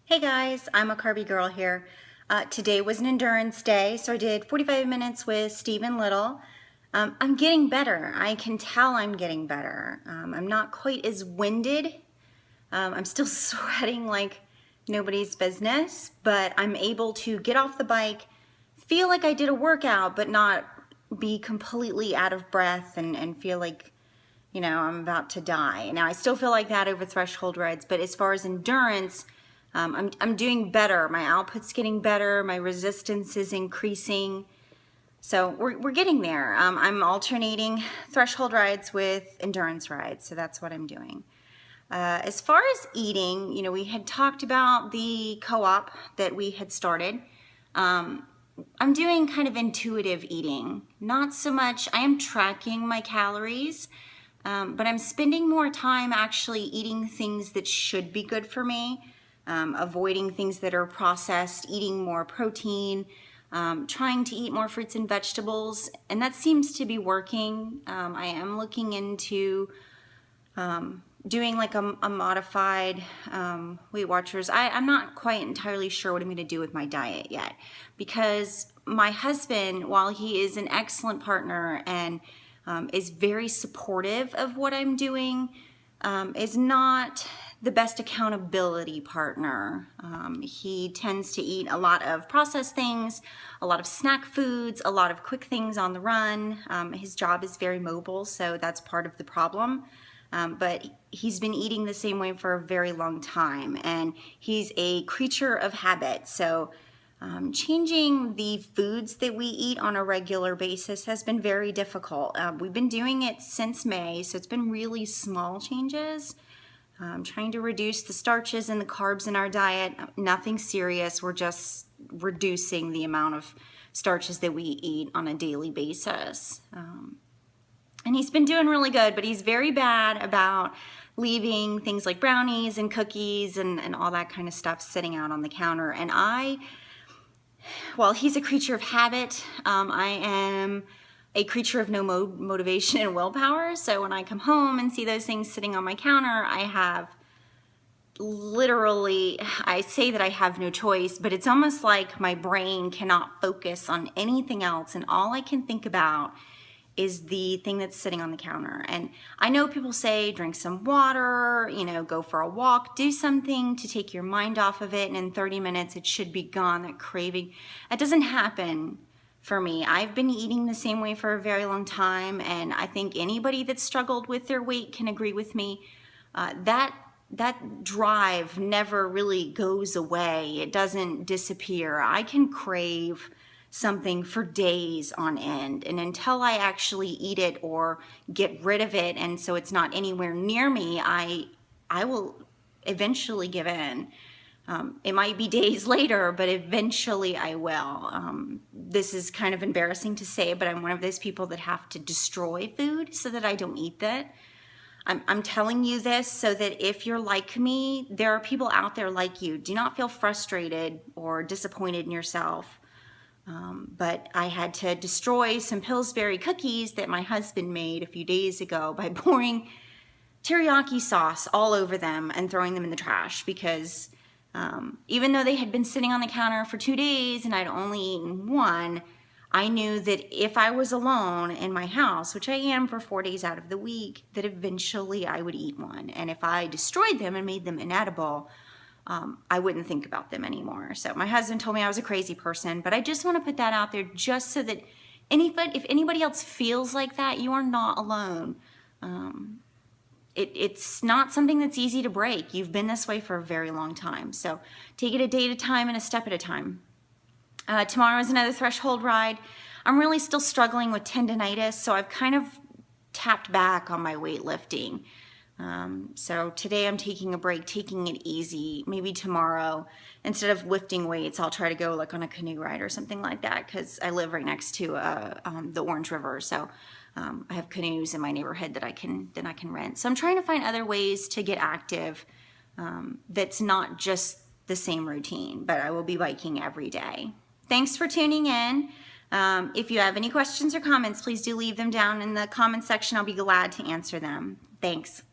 Hey guys, I'm a carby girl here. Today was an endurance day, so I did 45 minutes with Stephen Little. I'm getting better. I can tell I'm getting better. I'm not quite as winded. I'm still sweating like nobody's business, but I'm able to get off the bike, feel like I did a workout, but not be completely out of breath and feel like, I'm about to die. Now, I still feel like that over threshold rides, but as far as endurance, I'm doing better. My output's getting better. My resistance is increasing. So we're getting there. I'm alternating threshold rides with endurance rides. So that's what I'm doing. As far as eating, we had talked about the co-op that we had started. I'm doing kind of intuitive eating. Not so much, I am tracking my calories, but I'm spending more time actually eating things that should be good for me. Avoiding things that are processed, eating more protein, trying to eat more fruits and vegetables, and that seems to be working. I am looking into doing like a modified Weight Watchers. I'm not quite entirely sure what I'm going to do with my diet yet, because my husband, while he is an excellent partner and is very supportive of what I'm doing, is not the best accountability partner. He tends to eat a lot of processed things, a lot of snack foods, a lot of quick things on the run. His job is very mobile, so that's part of the problem. But he's been eating the same way for a very long time, and he's a creature of habit. So changing the foods that we eat on a regular basis has been very difficult. We've been doing it since May, so it's been really small changes. Trying to reduce the starches and the carbs in our diet. Nothing serious. We're just reducing the amount of starches that we eat on a daily basis. And he's been doing really good, but he's very bad about leaving things like brownies and cookies and all that kind of stuff sitting out on the counter. And well, he's a creature of habit. I am a creature of no motivation and willpower. So when I come home and see those things sitting on my counter, I have literally, I say that I have no choice, but it's almost like my brain cannot focus on anything else. And all I can think about is the thing that's sitting on the counter. And I know people say drink some water, go for a walk, do something to take your mind off of it, and in 30 minutes it should be gone, that craving. That doesn't happen for me. I've been eating the same way for a very long time, and I think anybody that's struggled with their weight can agree with me. That drive never really goes away. It doesn't disappear. I can crave something for days on end, and until I actually eat it or get rid of it, and so it's not anywhere near me, I will eventually give in. It might be days later, but eventually I will. This is kind of embarrassing to say, but I'm one of those people that have to destroy food so that I don't eat that. I'm telling you this so that if you're like me, there are people out there like you. Do not feel frustrated or disappointed in yourself. But I had to destroy some Pillsbury cookies that my husband made a few days ago by pouring teriyaki sauce all over them and throwing them in the trash, because even though they had been sitting on the counter for 2 days and I'd only eaten one, I knew that if I was alone in my house, which I am for 4 days out of the week, that eventually I would eat one. And if I destroyed them and made them inedible, I wouldn't think about them anymore. So my husband told me I was a crazy person, but I just want to put that out there just so that if anybody else feels like that, you are not alone. It's not something that's easy to break. You've been this way for a very long time. So take it a day at a time and a step at a time. Tomorrow is another threshold ride. I'm really still struggling with tendinitis, so I've kind of tapped back on my weightlifting. So today I'm taking a break, taking it easy. Maybe tomorrow, instead of lifting weights, I'll try to go like on a canoe ride or something like that, because I live right next to the Orange River. So I have canoes in my neighborhood that I can rent. So I'm trying to find other ways to get active that's not just the same routine, but I will be biking every day. Thanks for tuning in. If you have any questions or comments, please do leave them down in the comment section. I'll be glad to answer them. Thanks.